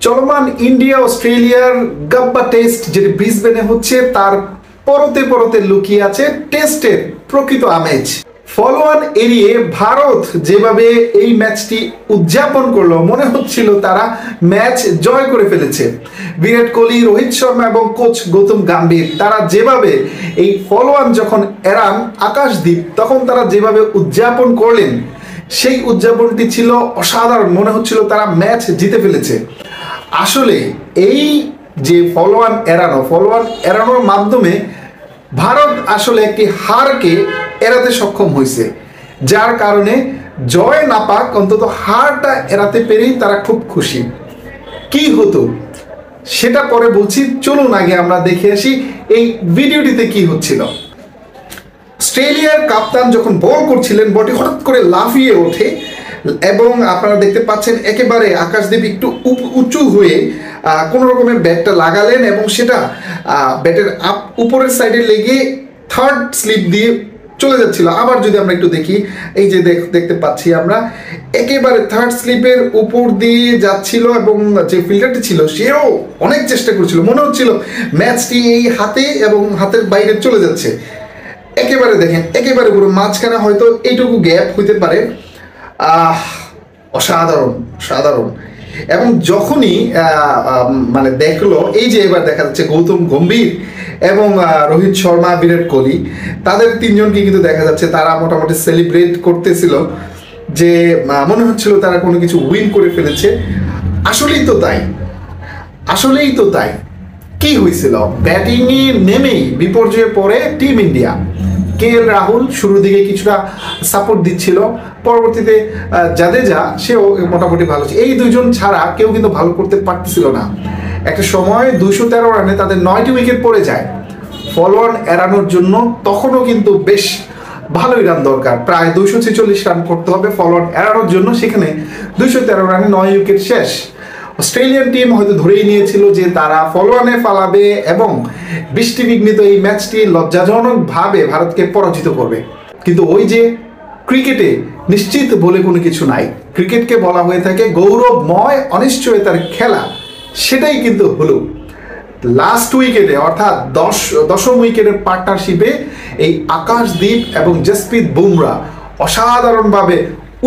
চলমান ইন্ডিয়া অস্ট্রেলিয়ার Gabba test যেটি ব্রিসবেনে হচ্ছে তার পরতে পরতে লুকিয়ে আছে টেস্টের প্রকৃত আমেজ। ফলোয়ান এড়িয়ে ভারত যেভাবে এই ম্যাচটি উদযাপন করলো মনে হচ্ছিল তারা ম্যাচ জয় করে ফেলেছে। বিরাট কোহলি, রোহিত শর্মা এবং কোচ গৌতম গম্ভীর তারা যেভাবে এই ফলোয়ান যখন এড়ান আকাশদ্বীপ তখন তারা যেভাবে উদযাপন করলেন সেই উদযাপনটি ছিল অসাধারণ। মনে হচ্ছিল তারা ম্যাচ জিতে ফেলেছে। আসলে এই যে ফলোয়ান এড়ানোর মাধ্যমে ভারত আসলে একটি হারকে এড়াতে সক্ষম হয়েছে, যার কারণে জয় না পাক অন্তত হারটা এড়াতে পেরেই তারা খুব খুশি। কি হতো সেটা পরে বলছি, চলুন আগে আমরা দেখে আসি এই ভিডিওটিতে কি হচ্ছিল। অস্ট্রেলিয়ার কাপ্তান যখন বল করছিলেন বলটি হঠাৎ করে লাফিয়ে ওঠে এবং আপনারা দেখতে পাচ্ছেন একেবারে আকাশদ্বীপ একটু উঁচু হয়ে কোনো রকমের ব্যাটটা লাগালেন এবং সেটা ব্যাটের উপরের সাইডে লেগে থার্ড স্লিপ দিয়ে চলে যাচ্ছিল। আবার যদি আমরা একটু দেখি, এই যে দেখতে পাচ্ছি আমরা একেবারে থার্ড স্লিপের উপর দিয়ে যাচ্ছিল এবং যে ফিল্ডারটি ছিল সেও অনেক চেষ্টা করছিল। মনে হচ্ছিল ম্যাচটি এই হাতে এবং হাতের বাইরে চলে যাচ্ছে। একেবারে দেখেন একেবারে পুরো মাঝখানে হয়তো এইটুকু গ্যাপ হইতে পারে। অসাধারণ। এবং যখনই মানে দেখলো এই যে এবার দেখা যাচ্ছে গৌতম গম্ভীর এবং রোহিত শর্মা, বিরাট কোহলি তাদের তিনজনকে কিন্তু দেখা যাচ্ছে তারা মোটামুটি সেলিব্রেট করতেছিল, যে মনে হচ্ছিল তারা কোনো কিছু উইন করে ফেলেছে। আসলেই তো তাই। কি হয়েছিল? ব্যাটিংয়ে নেমেই বিপর্যয়ে পড়ে টিম ইন্ডিয়া। KL রাহুল শুরুর দিকে কিছুটা সাপোর্ট দিচ্ছিল, পরবর্তীতে জাদেজা সেও মোটামুটি ভালো ছিল। এই দুইজন ছাড়া কেউ কিন্তু ভালো করতে পারতেছিল না। একটা সময় 213 রানে তাদের 9টি উইকেট পড়ে যায়। ফলোয়ান এড়ানোর জন্য তখনও কিন্তু বেশ ভালোই রান দরকার, প্রায় 246 রান করতে হবে ফলোয়ান এড়ানোর জন্য। সেখানে 213 রানে 9 উইকেট শেষ। অস্ট্রেলিয়ান টিম হয়তো ধরেই নিয়েছিল যে তারা ফলোয়ানে ফালাবে এবং বৃষ্টি বিঘ্নিত এই ম্যাচটি লজ্জাজনকভাবে ভারতকে পরাজিত করবে। কিন্তু ওই যে ক্রিকেটে নিশ্চিত বলে কোনো কিছু নাই, ক্রিকেটকে বলা হয়ে থাকে গৌরবময় অনিশ্চয়তার খেলা। সেটাই কিন্তু হলো লাস্ট উইকেটে, অর্থাৎ দশম উইকেটের পার্টনারশিপে এই আকাশদ্বীপ এবং জসপ্রীত বুমরা অসাধারণভাবে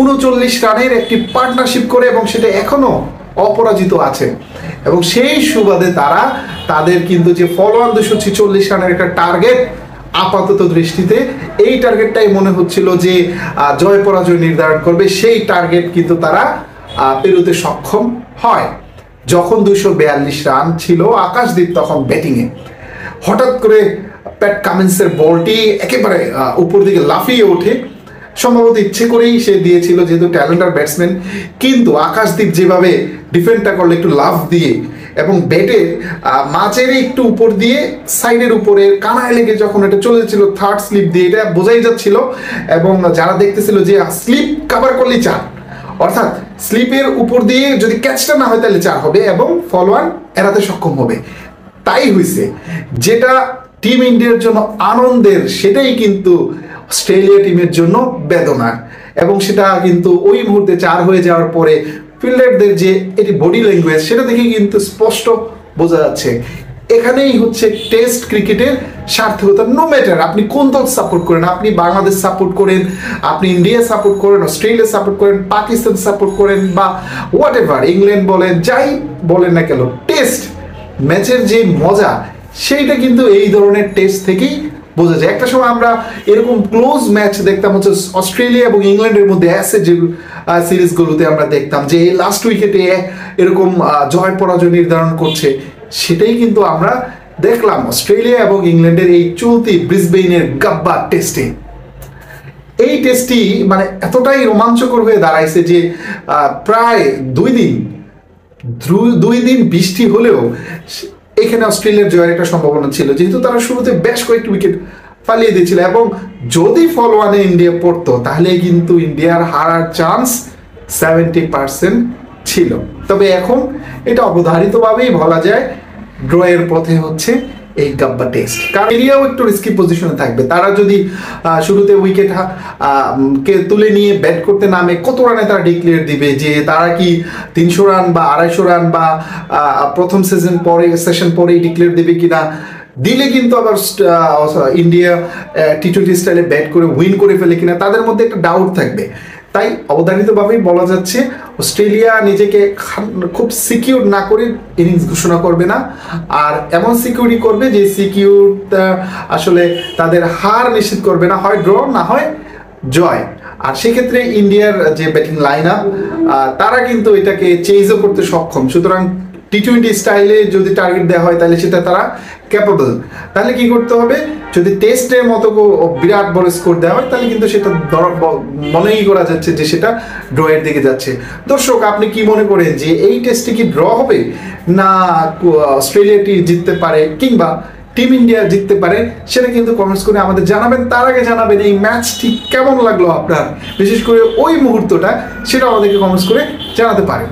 39 রানের একটি পার্টনারশিপ করে এবং সেটা এখনো অপরাজিত আছে। এবং সেই সুবাদে তারা তাদের কিন্তু যে ফলোয়ান 246 রানের একটা টার্গেট, আপাতত দৃষ্টিতে এই টার্গেটটাই মনে হচ্ছিল যে জয় পরাজয় নির্ধারণ করবে, সেই টার্গেট কিন্তু তারা পেরোতে সক্ষম হয়। যখন 242 রান ছিল আকাশদ্বীপ তখন ব্যাটিংয়ে হঠাৎ করে প্যাট কামিন্সের বলটি একেবারে উপর দিকে লাফিয়ে ওঠে। সম্ভবত ইচ্ছে করেই সে দিয়েছিল, যেহেতু ট্যালেন্টার ব্যাটসম্যান। কিন্তু আকাশদ্বীপ যেভাবে ডিফেন্ডটা করলো একটু লাফ দিয়ে এবং ব্যাটের মাঝের একটু উপর দিয়ে সাইডের উপরে কানায় লেগে যখন এটা চলে যাচ্ছিল থার্ড স্লিপ দিয়ে, এটা বোঝাই যাচ্ছিল এবং যারা দেখতেছিল যে স্লিপ কভার করলেই 4, অর্থাৎ স্লিপের উপর দিয়ে যদি ক্যাচটা না হয় তাহলে 4 হবে এবং ফলোয়ান এড়াতে সক্ষম হবে। তাই হয়েছে। যেটা টিম ইন্ডিয়ার জন্য আনন্দের সেটাই কিন্তু অস্ট্রেলিয়া টিমের জন্য বেদনার। এবং সেটা কিন্তু ওই মুহূর্তে 4 হয়ে যাওয়ার পরে ফিল্ডারদের যে এটি বডি ল্যাঙ্গুয়েজ সেটা দেখে কিন্তু স্পষ্ট বোঝা যাচ্ছে। এখানেই হচ্ছে টেস্ট ক্রিকেটের সার্থকতা। নো ম্যাটার আপনি কোন দল সাপোর্ট করেন, আপনি বাংলাদেশ সাপোর্ট করেন, আপনি ইন্ডিয়া সাপোর্ট করেন, অস্ট্রেলিয়া সাপোর্ট করেন, পাকিস্তান সাপোর্ট করেন বা হোয়াট এভার, ইংল্যান্ড বলেন, যাই বলেন না কেন, টেস্ট ম্যাচের যে মজা সেইটা কিন্তু এই ধরনের টেস্ট থেকেই বোঝা যায়। একটা সময় আমরা এরকম ক্লোজ ম্যাচ দেখতাম হচ্ছে অস্ট্রেলিয়া এবং ইংল্যান্ডের মধ্যে অ্যাসে যে সিরিজগুলোতে আমরা দেখতাম যে লাস্ট উইকেটে এরকম জয় পরাজয় নির্ধারণ করছে, সেটাই কিন্তু আমরা দেখলাম অস্ট্রেলিয়া এবং ইংল্যান্ডের এই চলতি ব্রিসবেনের গাব্বা টেস্টে। এই টেস্টটি মানে এতটাই রোমাঞ্চকর হয়ে দাঁড়াইছে যে প্রায় 2 দিন বৃষ্টি হলেও এখানে অস্ট্রেলিয়ার জয়ের একটা সম্ভাবনা ছিল, যেহেতু তারা শুরুতে বেশ কয়েকটি উইকেট ফালিয়ে দিয়েছিল এবং যদি ফলোয়ানে ইন্ডিয়া পড়তো তাহলে কিন্তু ইন্ডিয়ার হারার চান্স 70% ছিল। তবে এখন এটা অবধারিতভাবেই বলা যায় ড্রয়ের পথে হচ্ছে এই গাব্বা টেস্ট। কারণ ইন্ডিয়াও একটু রিস্কি পজিশনে থাকবে। তারা যদি শুরুতে উইকেট কে তুলে নিয়ে ব্যাট করতে নামে, কত রানে তারা ডিক্লেয়ার দিবে, যে তারা কি 300 রান বা 250 রান বা প্রথম সেশন পরেই ডিক্লেয়ার দেবে কিনা, দিলে কিন্তু আবার ইন্ডিয়া টি-20 স্টাইলে ব্যাট করে উইন করে ফেলে কিনা, তাদের মধ্যে একটা ডাউট থাকবে। তাই অবধারিতভাবেই বলা যাচ্ছে অস্ট্রেলিয়া নিজেকে খুব সিকিউর না করে ইনিংস ঘোষণা করবে না, আর এমন সিকিউরিটি করবে যে সিকিউরটা আসলে তাদের হার নিশ্চিত করবে না, হয় ড্র না হয় জয়। আর সেক্ষেত্রে ইন্ডিয়ার যে ব্যাটিং লাইন আপ, তারা কিন্তু এটাকে চেজও করতে সক্ষম। সুতরাং টি-20 স্টাইলে যদি টার্গেট দেওয়া হয় তাহলে সেটা তারা ক্যাপেবল। তাহলে কি করতে হবে, যদি টেস্টের মতো বিরাট বড় স্কোর দেওয়া হয় তাহলে কিন্তু সেটা মনেই করা যাচ্ছে যে সেটা ড্রয়ের দিকে যাচ্ছে। দর্শক, আপনি কি মনে করেন যে এই টেস্টে কি ড্র হবে, না অস্ট্রেলিয়াটি জিততে পারে কিংবা টিম ইন্ডিয়া জিততে পারে, সেটা কিন্তু কমেন্টস করে আমাদের জানাবেন। তার আগে জানাবেন এই ম্যাচটি কেমন লাগলো আপনার, বিশেষ করে ওই মুহূর্তটা, সেটা আমাদেরকে কমেন্টস করে জানাতে পারেন।